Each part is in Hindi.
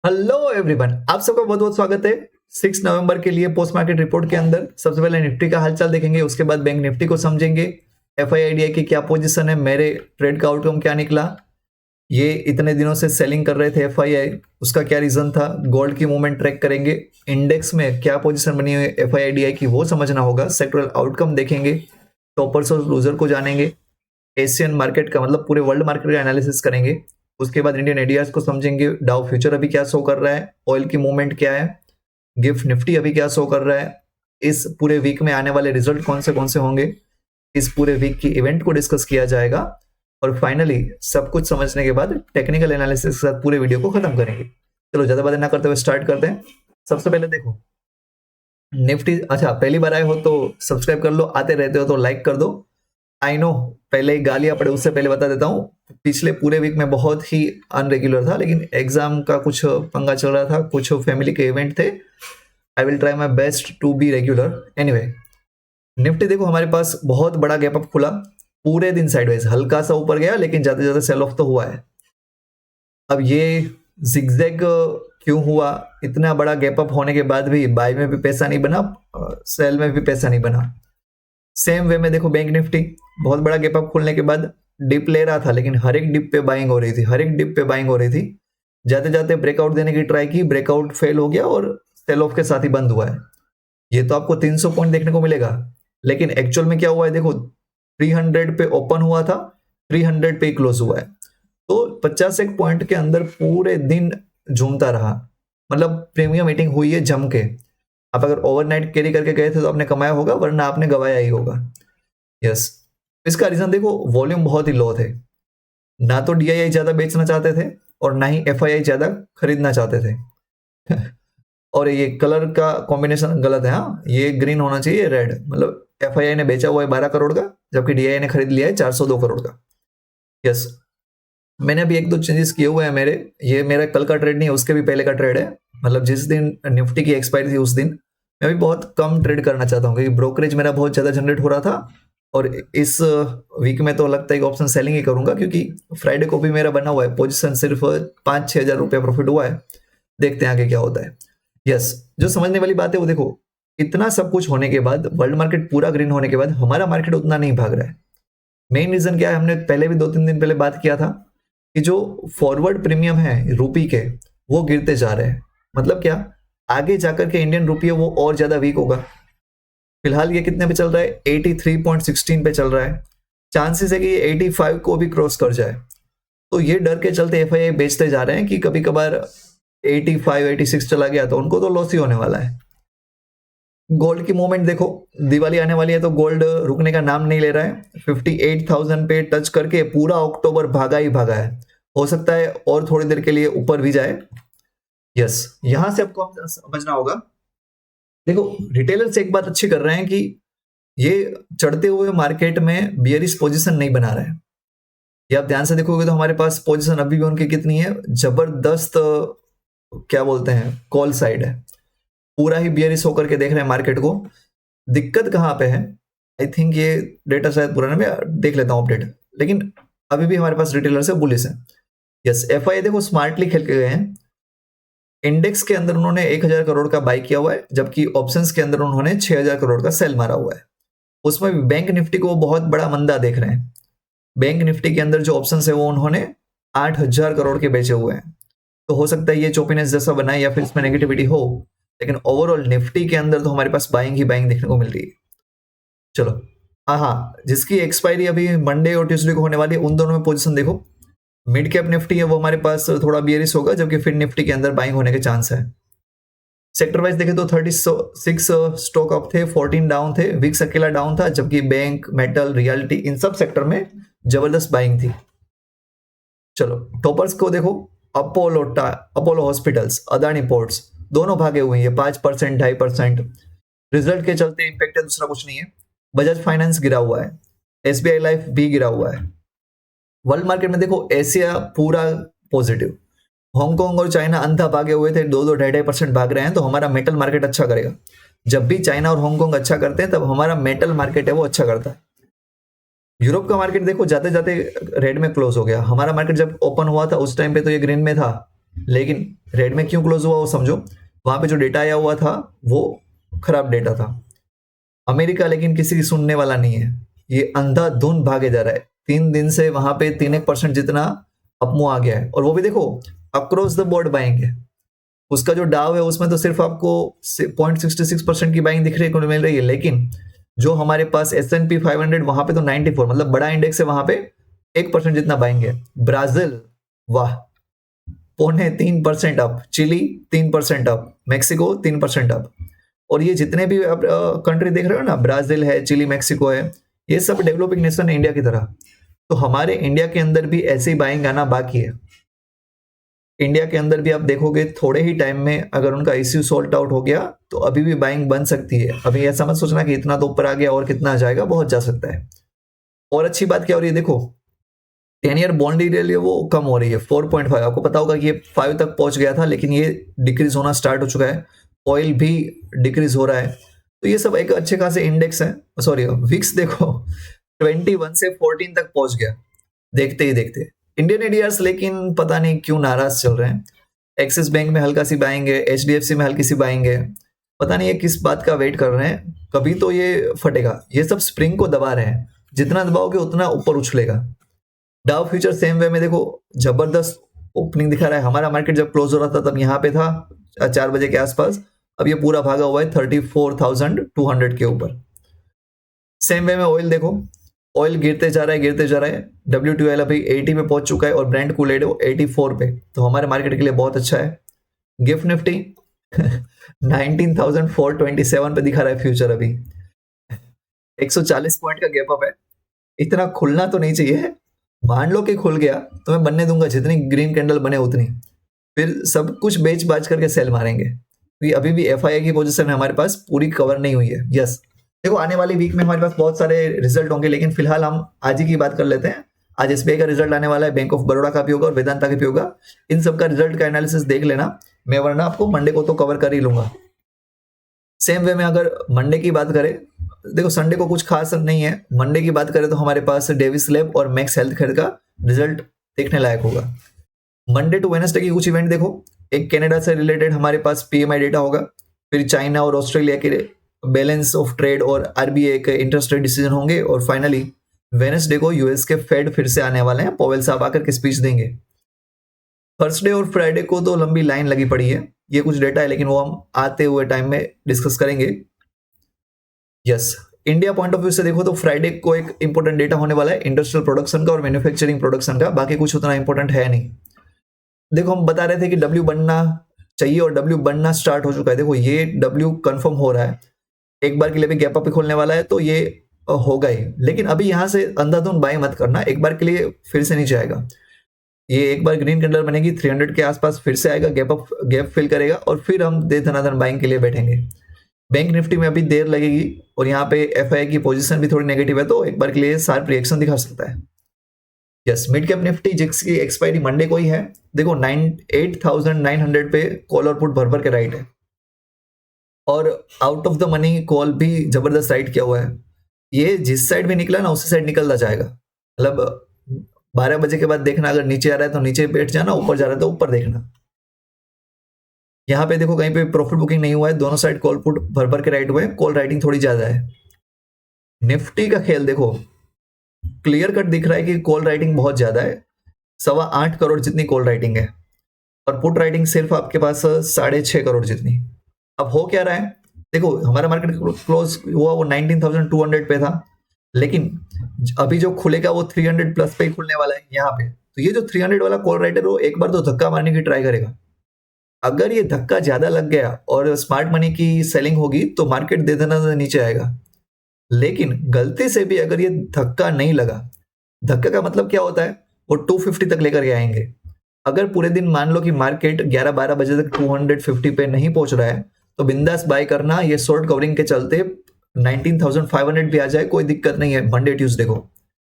हेलो एवरीवन, आप सबका बहुत बहुत स्वागत है 6 नवंबर के लिए पोस्ट मार्केट रिपोर्ट के अंदर। सबसे पहले निफ्टी का हालचाल देखेंगे, उसके बाद बैंक निफ्टी को समझेंगे। एफआईआईडीआई की क्या पोजीशन है, मेरे ट्रेड का आउटकम क्या निकला, ये इतने दिनों से सेलिंग कर रहे थे एफआईआई, उसका क्या रीजन था। गोल्ड की मूवमेंट ट्रैक करेंगे, इंडेक्स में क्या पोजीशन बनी हुई है एफआईआईडीआई की वो समझना होगा। सेक्टरल आउटकम देखेंगे, टॉपर्स और लूजर को जानेंगे, एशियन मार्केट का मतलब पूरे वर्ल्ड मार्केट का एनालिसिस करेंगे। उसके बाद इंडियन एडीआर को समझेंगे, डाउ फ्यूचर अभी क्या शो कर रहा है, ऑयल की मूवमेंट क्या है, गिफ्ट निफ्टी अभी क्या शो कर रहा है, इस पूरे वीक में आने वाले रिजल्ट कौन से होंगे, इस पूरे वीक की इवेंट को डिस्कस किया जाएगा। और फाइनली सब कुछ समझने के बाद टेक्निकल एनालिसिस के साथ पूरे वीडियो को खत्म करेंगे। चलो ज्यादा बातें ना करते हुए स्टार्ट करते हैं। सबसे पहले देखो निफ्टी, अच्छा पहली बार आए हो तो सब्सक्राइब कर लो, आते रहते हो तो लाइक कर दो। आई नो पहले ही गालियां पड़े, उससे पहले बता देता हूँ पिछले पूरे वीक में बहुत ही अनरेगुलर था, लेकिन एग्जाम का कुछ पंगा चल रहा था, कुछ फैमिली के इवेंट थे। I will try my best to be regular. Anyway, Nifty देखो हमारे पास बहुत बड़ा गैप अप खुला, पूरे दिन साइडवेज हल्का सा ऊपर गया, लेकिन ज्यादा से ज्यादा सेल ऑफ तो हुआ है। अब ये जिगजैग क्यों हुआ, इतना बड़ा गैप अप होने के बाद भी बाय में भी पैसा नहीं बना, सेल में भी पैसा नहीं बना। सेम वे में देखो बैंक निफ्टी बहुत बड़ा गैप अप खुलने के बाद डिप ले रहा था, लेकिन हर एक डिप पे बाइंग हो रही थी, हर एक डिप पे बाइंग हो रही थी। जाते जाते ब्रेकआउट देने की ट्राई की, ब्रेकआउट फेल हो गया और सेल ऑफ के साथ ही बंद हुआ है। ये तो आपको 300 पॉइंट देखने को मिलेगा, लेकिन एक्चुअल में क्या हुआ है देखो, 300 पे ओपन हुआ था, 300 पे क्लोज हुआ है, तो 50 एक पॉइंट के अंदर पूरे दिन झूमता रहा। मतलब प्रीमियम मीटिंग हुई है जम के। आप अगर ओवरनाइट कैरी करके गए थे तो आपने कमाया होगा, वरना आपने गवाया ही होगा। यस, इसका रीजन देखो, वॉल्यूम बहुत ही लो थे, ना तो डीआईआई ज्यादा बेचना चाहते थे और ना ही एफआईआई ज्यादा खरीदना चाहते थे। और ये कलर का कॉम्बिनेशन गलत है, हाँ ये ग्रीन होना चाहिए, रेड। मतलब एफआईआई ने बेचा हुआ है 12 करोड़ का, जबकि डीआईआई ने खरीद लिया है 402 करोड़ का। यस, मैंने अभी एक दो चेंजेस किए हुए हैं मेरे, ये मेरा कल का ट्रेड नहीं है, उसके भी पहले का ट्रेड है। मतलब जिस दिन निफ्टी की एक्सपायरी थी उस दिन मैं भी बहुत कम ट्रेड करना चाहता हूँ, क्योंकि ब्रोकरेज मेरा बहुत ज्यादा जनरेट हो रहा था। और इस वीक में तो लगता है कि ऑप्शन सेलिंग ही करूंगा, क्योंकि फ्राइडे को भी मेरा बना हुआ है पोजीशन, सिर्फ 5-6 हजार रुपया प्रॉफिट हुआ है। देखते हैं आगे क्या होता है। यस, जो समझने वाली बात है वो देखो, इतना सब कुछ होने के बाद, वर्ल्ड मार्केट पूरा ग्रीन होने के बाद हमारा मार्केट उतना नहीं भाग रहा है। मेन रीजन क्या है, हमने पहले भी 2-3 दिन पहले बात किया था कि जो फॉरवर्ड प्रीमियम है रूपी के, वो गिरते जा रहे हैं। मतलब क्या, आगे जाकर के इंडियन रूपी है वो और ज्यादा वीक होगा। फिलहाल ये कितने पे चल रहा है, 83.16 पे चल रहा है। चांसेस है कि ये 85 को भी क्रॉस कर जाए। तो ये डर के चलते एफआईआई बेचते जा रहे हैं कि कभी कभार 85-86 चला गया तो उनको तो लॉस ही होने वाला है। गोल्ड की मूवमेंट देखो, दिवाली आने वाली है तो गोल्ड रुकने का नाम नहीं ले रहा है। 58,000 पे टच करके पूरा अक्टूबर भागा ही भागा है, हो सकता है और थोड़ी देर के लिए ऊपर भी जाए। यस, यहां से आपको समझना होगा, देखो रिटेलर्स एक बात अच्छी कर रहे हैं कि ये चढ़ते हुए मार्केट में बियरिश पोजीशन नहीं बना रहे हैं। ये आप ध्यान से देखोगे तो हमारे पास पोजीशन अभी भी उनकी कितनी है, जबरदस्त, क्या बोलते हैं, कॉल साइड है। पूरा ही बियरिश होकर के देख रहे हैं मार्केट को। दिक्कत कहाँ पे है, आई थिंक ये डेटा शायद पुराना में देख लेता हूँ अपडेट, लेकिन अभी भी हमारे पास रिटेलर से बुलिश है। यस, एफआई देखो स्मार्टली खेल के गए हैं। इंडेक्स के अंदर उन्होंने 1,000 करोड़ का बाई किया हुआ है, जबकि ऑप्शंस के अंदर उन्होंने 6,000 करोड़ का सेल मारा हुआ है। उसमें भी बैंक निफ्टी को बहुत बड़ा मंदा देख रहे हैं। बैंक निफ्टी के अंदर जो ऑप्शन है वो उन्होंने 8,000 करोड़ के बेचे हुए हैं। तो हो सकता है ये चोपीनेस जैसा बनाए या फिर इसमें नेगेटिविटी हो, लेकिन ओवरऑल निफ्टी के अंदर तो हमारे पास बाइंग ही बाइंग देखने को मिल रही है। चलो, हाँ, जिसकी एक्सपायरी अभी मंडे और ट्यूसडे को होने वाली है, उन दोनों में पोजीशन देखो। मिड कैप निफ्टी है वो हमारे पास थोड़ा बियरिश होगा, जबकि फिर निफ्टी के अंदर बाइंग होने के चांस है। सेक्टर वाइज देखें तो 36 स्टॉक अप थे, 14 डाउन थे, विक्स अकेला डाउन था, जबकि बैंक, मेटल, रियलिटी, इन सब सेक्टर में जबरदस्त बाइंग थी। चलो टॉपर्स को देखो, अपोलो हॉस्पिटल्स, अदानी पोर्ट्स, दोनों भागे हुए हैं, 5%, 2.5%। रिजल्ट के चलते इंपैक्ट है, दूसरा कुछ नहीं है। बजाज फाइनेंस गिरा हुआ है, एसबीआई लाइफ भी गिरा हुआ है। वर्ल्ड मार्केट में देखो, एशिया पूरा पॉजिटिव, हांगकांग और चाइना अंधा भागे हुए थे, 2-2, 2.5% भाग रहे हैं। तो हमारा मेटल मार्केट अच्छा करेगा। जब भी चाइना और हांगकांग अच्छा करते हैं तब हमारा मेटल मार्केट है वो अच्छा करता है। यूरोप का मार्केट देखो, जाते जाते रेड में क्लोज हो गया। हमारा मार्केट जब ओपन हुआ था उस टाइम पे तो ये ग्रीन में था, लेकिन रेड में क्यों क्लोज हुआ वो समझो। वहां पे जो डेटा आया हुआ था वो खराब डेटा था। अमेरिका लेकिन किसी की सुनने वाला नहीं है, ये अंधाधुंध भागे जा रहा है। 3 दिन से वहां पे 3% जितना अपमू आ गया है, और वो भी देखो अक्रॉस द बोर्ड बाइंग है। उसका जो डाव है उसमें तो सिर्फ आपको 0.66% की बाइंग दिख रही को मिल रही है, लेकिन जो हमारे पास S&P 500 वहां पे तो 94, मतलब बड़ा इंडेक्स है, वहां पे 1% जितना बाइंग है। ब्राजील वाह 0.3% up, Chile 3% up, Mexico 3% up. और ये जितने भी आप कंट्री देख रहे हो ना, ब्राजील है, चिली, मेक्सिको है, ये सब डेवलपिंग नेशन है इंडिया की तरह। तो हमारे इंडिया के अंदर भी ऐसी बाइंग आना बाकी है। इंडिया के अंदर भी आप देखोगे थोड़े ही टाइम में अगर उनका इश्यू सॉल्ट आउट हो गया तो अभी भी बाइंग बन सकती है। अभी ऐसा मत सोचना कि इतना तो ऊपर आ गया और कितना आ जाएगा, बहुत जा सकता है। और अच्छी बात क्या हो रही है देखो, 10 ईयर बॉन्ड यील्ड है वो कम हो रही है 4.5। आपको पता होगा कि ये 5 तक पहुंच गया था, लेकिन ये डिक्रीज होना स्टार्ट हो चुका है। ऑयल भी डिक्रीज हो रहा है। तो ये सब एक अच्छे खासे इंडेक्स है। सॉरी, विक्स देखो 21 से 14 तक पहुंच गया देखते ही देखते। इंडियन एडीआर्स लेकिन पता नहीं क्यों नाराज चल रहे हैं। एक्सिस बैंक में हल्का सी बाइंग है, HDFC में हल्की सी बाइंग है। पता नहीं ये किस बात का वेट कर रहे हैं, कभी तो ये फटेगा। ये सब स्प्रिंग को दबा रहे हैं, जितना दबाओगे उतना ऊपर उछलेगा। डाउ फ्यूचर सेम वे में देखो जबरदस्त ओपनिंग दिखा रहा है। हमारा मार्केट जब क्लोज हो रहा था तब यहाँ पे था 4 बजे के आसपास, अब ये पूरा भागा हुआ है 34,200 के ऊपर। सेम वे में ऑयल देखो, ऑयल गिरते जा रहा है गिरते जा रहा है। WTI अभी 80 पे पहुंच चुका है और ब्रेंट कूलेड 84 पे, तो हमारे मार्केट के लिए बहुत अच्छा है। गिफ्ट निफ्टी 19,427 पे दिखा रहा है फ्यूचर अभी। 140 पॉइंट का गैप अप है। इतना खुलना तो नहीं चाहिए, मान लो कि खुल गया तो मैं बनने दूंगा जितनी ग्रीन कैंडल बने उतनी, फिर सब कुछ बेच बाच करके सेल मारेंगे, क्योंकि अभी भी FII की पोजीशन हमारे पास पूरी कवर नहीं हुई है। यस देखो, आने वाली वीक में हमारे पास बहुत सारे रिजल्ट होंगे, लेकिन फिलहाल हम आज ही की बात कर लेते हैं। आज SBI का रिजल्ट आने वाला है, बैंक ऑफ बड़ौदा का भी होगा और वेदांता का भी होगा। इन सबका रिजल्ट का एनालिसिस देख लेना, मैं वरना आपको मंडे को तो कवर कर ही लूंगा। सेम वे में अगर मंडे की बात करें, देखो संडे को कुछ खास नहीं है। मंडे की बात करें तो हमारे पास डेविस लैब और मैक्स हेल्थ केयर का रिजल्ट देखने लायक होगा। मंडे टू वेडनेसडे की कुछ इवेंट देखो, एक कनाडा से रिलेटेड हमारे पास PMI डेटा होगा, फिर चाइना और ऑस्ट्रेलिया के बैलेंस ऑफ ट्रेड और RBI के इंटरेस्ट रेट डिसीजन होंगे, और फाइनली वेडनेसडे को यूएस के फेड फिर से आने वाले हैं, पॉवेल साहब आकर के स्पीच देंगे। थर्सडे और फ्राइडे को तो लंबी लाइन लगी पड़ी है, ये कुछ डेटा है लेकिन वो हम आते हुए टाइम में डिस्कस करेंगे। Yes, India point of view से देखो तो फ्राइडे को एक इंपॉर्टेंट डेटा होने वाला है इंडस्ट्रियल प्रोडक्शन का और मैन्युफैक्चरिंग प्रोडक्शन का, बाकी कुछ उतना इंपॉर्टेंट है नहीं। देखो हम बता रहे थे कि W बनना चाहिए और W बनना स्टार्ट हो चुका है। देखो ये W कंफर्म हो रहा है, एक बार के लिए भी गैप अप खोलने वाला है तो ये होगा ही, लेकिन अभी यहां से अंधाधुंध बाय मत करना, एक बार के लिए फिर से नीचे आएगा। ये एक बार ग्रीन कैंडल बनेगी 300 के आसपास, फिर से आएगा, गैप फिल करेगा और फिर हम दे धनाधन बाइंग के लिए बैठेंगे। बैंक निफ्टी में अभी देर लगेगी और यहाँ पे FII की पोजीशन भी थोड़ी नेगेटिव है, तो एक बार के लिए शार्प रिएक्शन दिखा सकता है। यस, मिड कैप निफ्टी जिसकी एक्सपायरी मंडे को ही है, देखो 8,900 पे कॉल और पुट भर भर के राइट है, और out of the money call भी जबरदस्त राइट किया हुआ है। ये जिस साइड भी निकला ना उसी साइड निकलता जाएगा। मतलब 12 बजे के बाद देखना, अगर नीचे आ रहा है तो नीचे बैठ जाना, ऊपर जा रहा है तो ऊपर देखना। यहाँ पे देखो कहीं पे प्रॉफिट बुकिंग नहीं हुआ है, दोनों साइड कॉल पुट भर भर के राइट हुए हैं, कॉल राइटिंग थोड़ी ज्यादा है। निफ्टी का खेल देखो, क्लियर कट दिख रहा है कि कॉल राइटिंग बहुत ज्यादा है, 8.25 करोड़ जितनी कॉल राइटिंग है, और पुट राइटिंग सिर्फ आपके पास 6.5 करोड़ जितनी। अब हो क्या रहा है देखो, हमारा मार्केट क्लोज हुआ वो 19,200 पे था, लेकिन अभी जो खुलेगा वो 300 प्लस पे ही खुलने वाला है यहाँ पे। तो ये जो 300 वाला कॉल राइटर वो एक बार तो धक्का मारने की ट्राई करेगा। अगर ये धक्का ज्यादा लग गया और स्मार्ट मनी की सेलिंग होगी तो मार्केट दे देना नीचे आएगा। लेकिन गलती से भी अगर ये धक्का नहीं लगा, धक्का का मतलब क्या होता है, वो 250 तक लेकर के आएंगे। अगर पूरे दिन मान लो कि मार्केट 11-12 बजे तक 250 पे नहीं पहुंच रहा है तो बिंदास बाय करना, ये शॉर्ट कवरिंग के चलते 19,500 भी आ जाए कोई दिक्कत नहीं है मंडे ट्यूसडे को,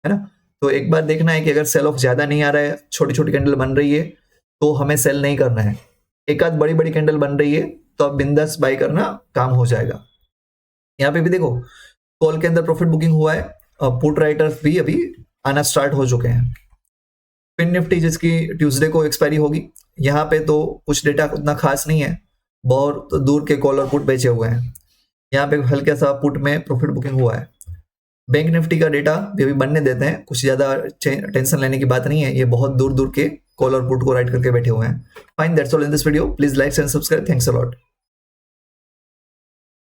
है ना। तो एक बार देखना है कि अगर सेल ऑफ ज्यादा नहीं आ रहा है, छोटी छोटी कैंडल बन रही है तो हमें सेल नहीं करना है। एक आध बड़ी बड़ी कैंडल बन रही है तो अब बिंदास बाय करना, काम हो जाएगा। यहाँ पे भी देखो कॉल के अंदर प्रॉफिट बुकिंग हुआ है, पुट राइटर्स भी अभी आना स्टार्ट हो चुके हैं। फिन निफ्टी जिसकी ट्यूसडे को एक्सपायरी होगी, यहाँ पे तो कुछ डेटा उतना खास नहीं है, बहुत दूर के कॉल और पुट बेचे हुए हैं। यहाँ पे हल्का सा पुट में प्रॉफिट बुकिंग हुआ है। बैंक निफ्टी का डेटा भी अभी बनने देते हैं, कुछ ज्यादा टेंशन लेने की बात नहीं है, ये बहुत दूर दूर के कॉल और पुट को राइट करके बैठे हुए हैं। Fine, that's all in this video. Please like and subscribe. Thanks a lot.